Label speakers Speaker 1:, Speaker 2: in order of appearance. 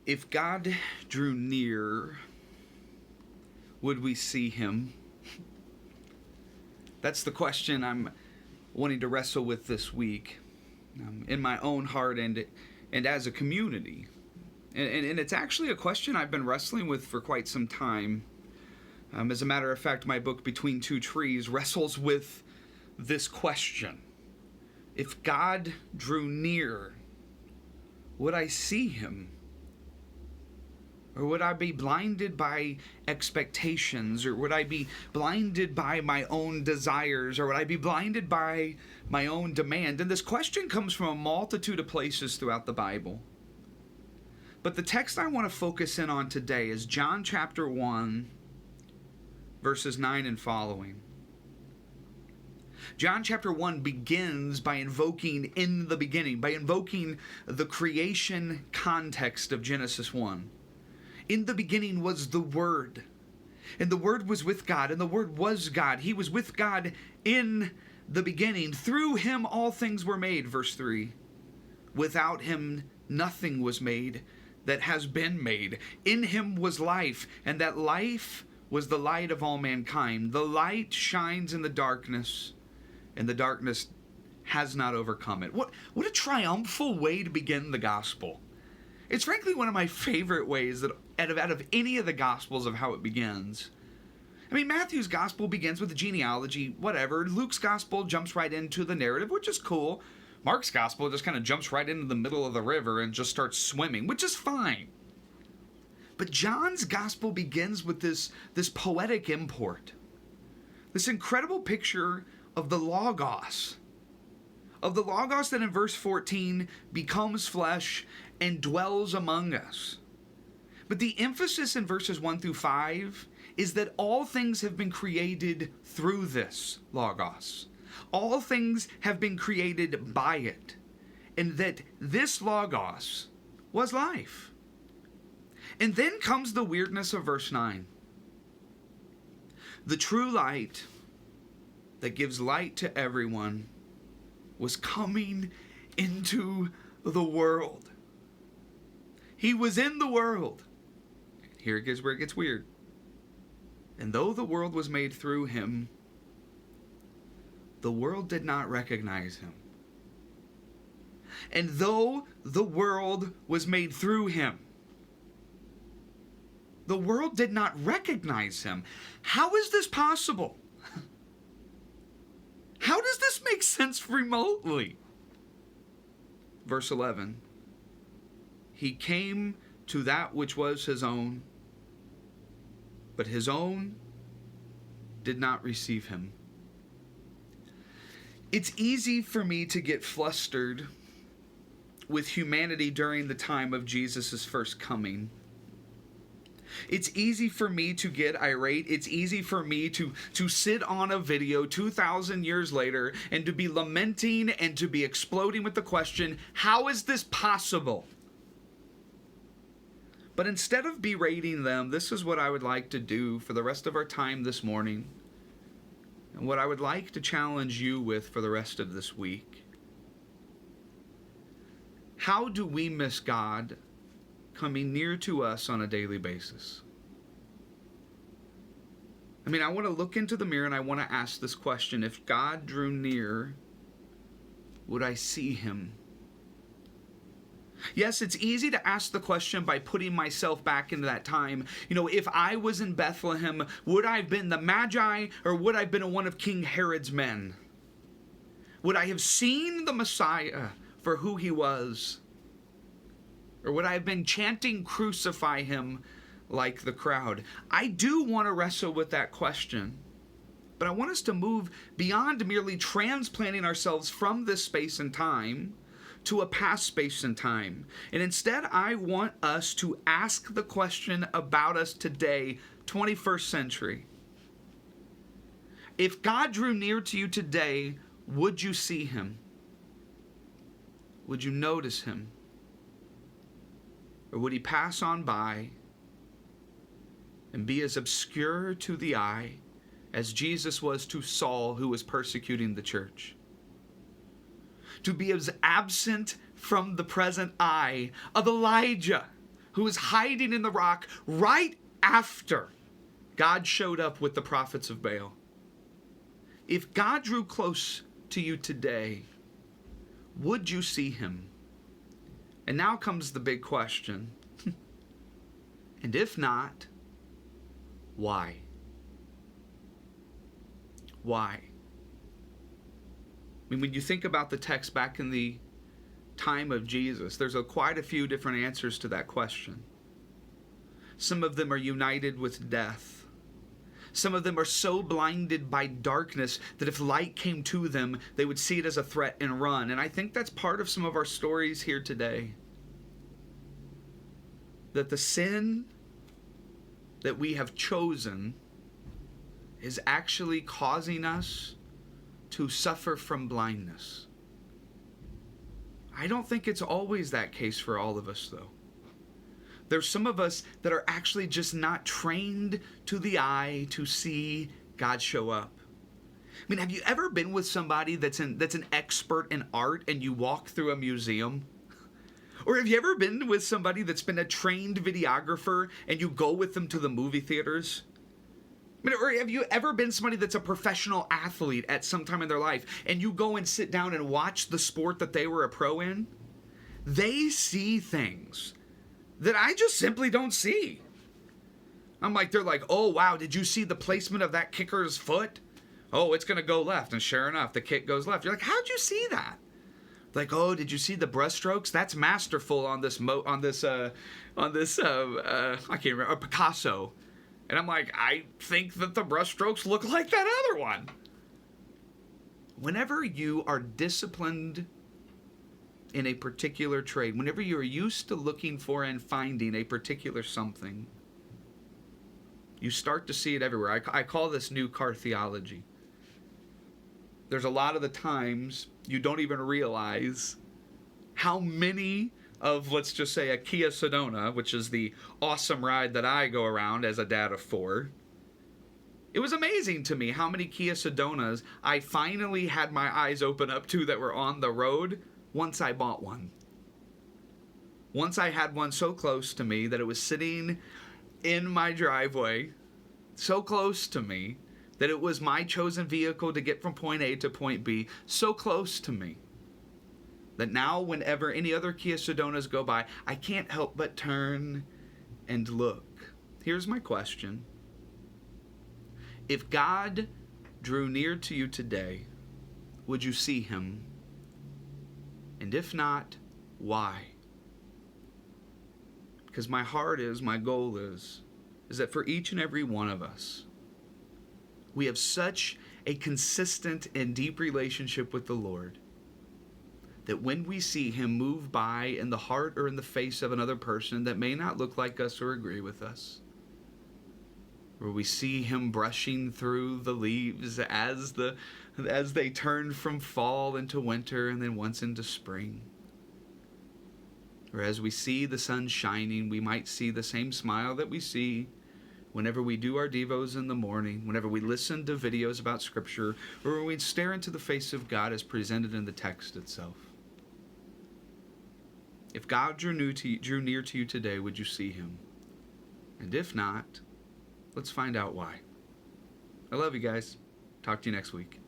Speaker 1: If God drew near, would we see him? That's the question I'm wanting to wrestle with this week, in my own heart and as a community. And it's actually a question I've been wrestling with for quite some time. As a matter of fact, my book, Between Two Trees, wrestles with this question. If God drew near, would I see him? Or would I be blinded by expectations? Or would I be blinded by my own desires? Or would I be blinded by my own demand? And this question comes from a multitude of places throughout the Bible. But the text I want to focus in on today is John chapter 1, verses 9 and following. John chapter 1 begins by invoking in the beginning, by invoking the creation context of Genesis 1. In the beginning was the Word, and the Word was with God, and the Word was God. He was with God in the beginning. Through him all things were made, verse 3. Without him nothing was made that has been made. In him was life, and that life was the light of all mankind. The light shines in the darkness, and the darkness has not overcome it. What a triumphal way to begin the gospel. It's frankly one of my favorite ways that out of any of the gospels of how it begins. I mean, Matthew's gospel begins with the genealogy, whatever. Luke's gospel jumps right into the narrative, which is cool. Mark's gospel just kind of jumps right into the middle of the river and just starts swimming, which is fine. But John's gospel begins with this poetic import. This incredible picture of the Logos. Of the Logos that in verse 14 becomes flesh and dwells among us. But the emphasis in verses 1 through 5 is that all things have been created through this Logos. All things have been created by it. And that this Logos was life. And then comes the weirdness of verse 9. The true light that gives light to everyone was coming into the world. He was in the world. Here it is where it gets weird. And though the world was made through him, the world did not recognize him. And though the world was made through him, the world did not recognize him. How is this possible? How does this make sense remotely? Verse 11. He came to that which was his own, but his own did not receive him. It's easy for me to get flustered with humanity during the time of Jesus' first coming. It's easy for me to get irate. It's easy for me to sit on a video 2,000 years later and to be lamenting and to be exploding with the question, how is this possible? But instead of berating them, this is what I would like to do for the rest of our time this morning, and what I would like to challenge you with for the rest of this week. How do we miss God coming near to us on a daily basis? I mean, I want to look into the mirror and I want to ask this question. If God drew near, would I see him? Yes, it's easy to ask the question by putting myself back into that time. You know, if I was in Bethlehem, would I have been the Magi or would I have been one of King Herod's men? Would I have seen the Messiah for who he was? Or would I have been chanting, "Crucify him," like the crowd? I do want to wrestle with that question. But I want us to move beyond merely transplanting ourselves from this space and time to a past space and time. And instead, I want us to ask the question about us today, 21st century. If God drew near to you today, would you see him? Would you notice him? Or would he pass on by and be as obscure to the eye as Jesus was to Saul, who was persecuting the church? To be as absent from the present eye of Elijah, who was hiding in the rock right after God showed up with the prophets of Baal. If God drew close to you today, would you see him? And now comes the big question. And if not, why? Why? I mean, when you think about the text back in the time of Jesus, there's quite a few different answers to that question. Some of them are united with death. Some of them are so blinded by darkness that if light came to them, they would see it as a threat and run. And I think that's part of some of our stories here today. That the sin that we have chosen is actually causing us to suffer from blindness. I don't think it's always that case for all of us, though. There's some of us that are actually just not trained to the eye to see God show up. I mean, have you ever been with somebody that's an expert in art and you walk through a museum? Or have you ever been with somebody that's been a trained videographer and you go with them to the movie theaters? I mean, or have you ever been somebody that's a professional athlete at some time in their life and you go and sit down and watch the sport that they were a pro in? They see things that I just simply don't see. They're like, oh wow, did you see the placement of that kicker's foot? Oh, it's going to go left. And sure enough, the kick goes left. You're like, how'd you see that? Like, oh, did you see the brushstrokes? That's masterful on this I can't remember, Picasso. And I'm like, I think that the brushstrokes look like that other one. Whenever you are disciplined in a particular trade, whenever you're used to looking for and finding a particular something, you start to see it everywhere. I call this new car theology. There's a lot of the times you don't even realize how many of, let's just say, a Kia Sedona, which is the awesome ride that I go around as a dad of 4. It was amazing to me how many Kia Sedonas I finally had my eyes open up to that were on the road once I bought one. Once I had one so close to me that it was sitting in my driveway, so close to me that it was my chosen vehicle to get from point A to point B, so close to me that now whenever any other Kia Sedonas go by, I can't help but turn and look. Here's my question. If God drew near to you today, would you see him? And if not, why? Because my goal is that for each and every one of us, we have such a consistent and deep relationship with the Lord that when we see him move by in the heart or in the face of another person that may not look like us or agree with us, or we see him brushing through the leaves as they turn from fall into winter and then once into spring, or as we see the sun shining, we might see the same smile that we see whenever we do our devos in the morning, whenever we listen to videos about Scripture, or when we stare into the face of God as presented in the text itself. If God drew near to you today, would you see him? And if not, let's find out why. I love you guys. Talk to you next week.